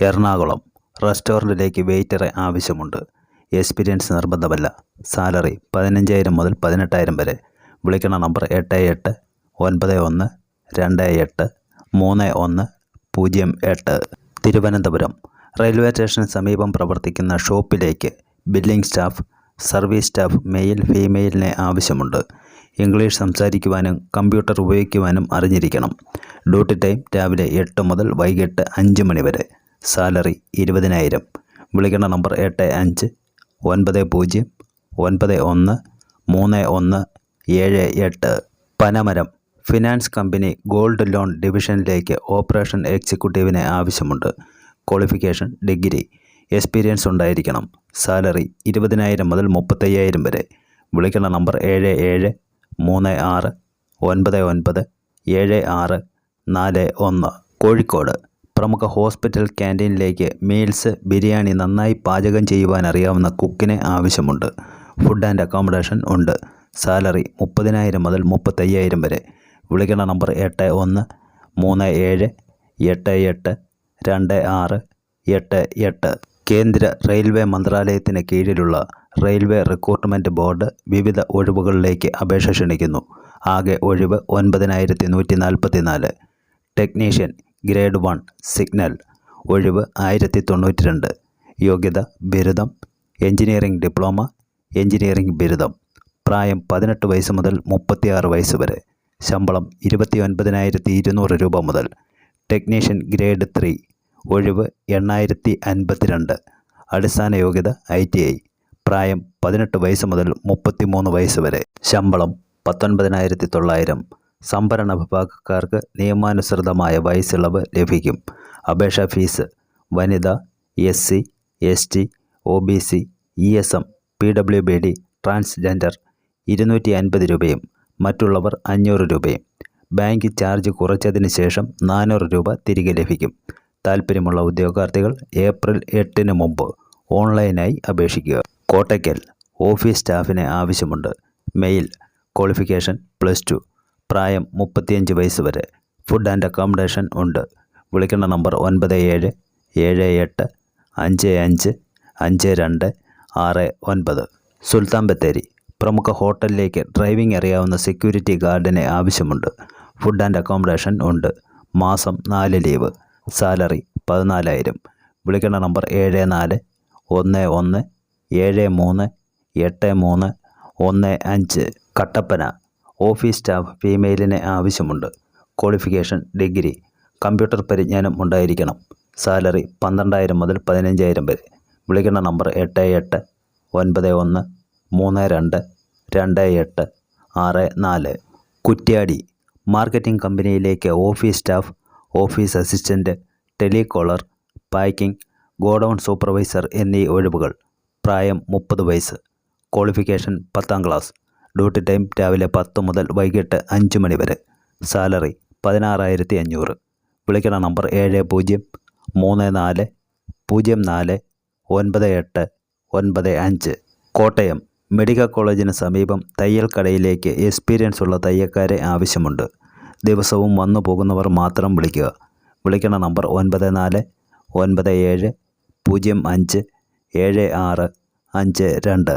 എറണാകുളം റെസ്റ്റോറൻറ്റിലേക്ക് വെയിറ്ററെ ആവശ്യമുണ്ട്. Experience നിർബന്ധമല്ല. Salary 15,000 മുതൽ 18,000 വരെ. വിളിക്കണ നമ്പർ 8891283108. തിരുവനന്തപുരം റെയിൽവേ സ്റ്റേഷന് സമീപം പ്രവർത്തിക്കുന്ന ഷോപ്പിലേക്ക് billing staff, service staff male ഫീമെയിലിനെ ആവശ്യമുണ്ട്. ഇംഗ്ലീഷ് സംസാരിക്കുവാനും കമ്പ്യൂട്ടർ ഉപയോഗിക്കുവാനും അറിഞ്ഞിരിക്കണം. ഡ്യൂട്ടി ടൈം രാവിലെ 8 മുതൽ വൈകിട്ട് 5 മണി വരെ. സാലറി 20,000. വിളിക്കേണ്ട number 8590913178. Panamaram finance company gold loan ഡിവിഷനിലേക്ക് ഓപ്പറേഷൻ എക്സിക്യൂട്ടീവിനെ ആവശ്യമുണ്ട്. Qualification degree. എക്സ്പീരിയൻസ് ഉണ്ടായിരിക്കണം. സാലറി 20,000 മുതൽ 35,000 വരെ. വിളിക്കേണ്ട നമ്പർ 7736997641. കോഴിക്കോട് പ്രമുഖ ഹോസ്പിറ്റൽ ക്യാൻറ്റീനിലേക്ക് മീൽസ്, ബിരിയാണി നന്നായി പാചകം ചെയ്യുവാൻ അറിയാവുന്ന കുക്കിനെ ആവശ്യമുണ്ട്. ഫുഡ് ആൻഡ് അക്കോമഡേഷൻ ഉണ്ട്. സാലറി 30,000 മുതൽ 35,000 വരെ. വിളിക്കേണ്ട നമ്പർ 8137882688. കേന്ദ്ര റെയിൽവേ മന്ത്രാലയത്തിന് കീഴിലുള്ള റെയിൽവേ റിക്രൂട്ട്മെൻറ്റ് ബോർഡ് വിവിധ ഒഴിവുകളിലേക്ക് അപേക്ഷ ക്ഷണിക്കുന്നു. ആകെ ഒഴിവ് 9,144. ടെക്നീഷ്യൻ ഗ്രേഡ് 1 സിഗ്നൽ ഒഴിവ് 1092. യോഗ്യത ബിരുദം, എഞ്ചിനീയറിംഗ് ഡിപ്ലോമ, എഞ്ചിനീയറിംഗ് ബിരുദം. പ്രായം 18 വയസ്സ് മുതൽ 36 വയസ്സ് വരെ. ശമ്പളം 29,200 രൂപ മുതൽ. ടെക്നീഷ്യൻ ഗ്രേഡ് 3 ഒഴിവ് 8,052. അടിസ്ഥാന യോഗ്യത ITI. പ്രായം 18 വയസ്സ് മുതൽ 33 വയസ്സ് വരെ. ശമ്പളം 19,900. സംഭരണ വിഭാഗക്കാർക്ക് നിയമാനുസൃതമായ വയസ്സിളവ് ലഭിക്കും. അപേക്ഷാ ഫീസ് വനിത, SC, ST, OBC, ESM, PWBD, transgender 250 രൂപയും മറ്റുള്ളവർ 500 രൂപയും. ബാങ്ക് ചാർജ് കുറച്ചതിന് ശേഷം 400 രൂപ തിരികെ ലഭിക്കും. താൽപ്പര്യമുള്ള ഉദ്യോഗാർത്ഥികൾ ഏപ്രിൽ 8 മുമ്പ് ഓൺലൈനായി അപേക്ഷിക്കുക. കോട്ടയ്ക്കൽ ഓഫീസ് സ്റ്റാഫിനെ ആവശ്യമുണ്ട്. മെയിൽ. ക്വാളിഫിക്കേഷൻ +2. പ്രായം 35 വയസ്സ് വരെ. ഫുഡ് ആൻഡ് അക്കോമഡേഷൻ ഉണ്ട്. വിളിക്കേണ്ട നമ്പർ 9778555269. സുൽത്താൻ ബത്തേരി പ്രമുഖ ഹോട്ടലിലേക്ക് ഡ്രൈവിംഗ് അറിയാവുന്ന സെക്യൂരിറ്റി ഗാർഡിനെ ആവശ്യമുണ്ട്. ഫുഡ് ആൻഡ് അക്കോമഡേഷൻ ഉണ്ട്. മാസം 4 ലീവ്. സാലറി 14,000. വിളിക്കേണ്ട നമ്പർ 7411738315. കട്ടപ്പന ഓഫീസ് സ്റ്റാഫ് ഫീമെയിലിനെ ആവശ്യമുണ്ട്. Qualification degree. കമ്പ്യൂട്ടർ പരിജ്ഞാനം ഉണ്ടായിരിക്കണം. സാലറി 12,000 മുതൽ 15,000 വരെ. വിളിക്കേണ്ട നമ്പർ 8891322864. കുറ്റ്യാടി മാർക്കറ്റിംഗ് കമ്പനിയിലേക്ക് office staff, office assistant, telecaller, packing, godown supervisor എന്നീ ഒഴിവുകൾ. പ്രായം 30 വയസ്സ്. Qualification 10ാം class. ഡ്യൂട്ടി ടൈം രാവിലെ 10 മുതൽ വൈകിട്ട് 5 മണി വരെ. സാലറി 16,500. വിളിക്കണ നമ്പർ 7034049895. കോട്ടയം മെഡിക്കൽ കോളേജിന് സമീപം തയ്യൽ കടയിലേക്ക് എക്സ്പീരിയൻസ് ഉള്ള തയ്യൽക്കാരെ ആവശ്യമുണ്ട്. ദിവസവും വന്നു പോകുന്നവർ മാത്രം വിളിക്കുക. വിളിക്കണ നമ്പർ 9497057652.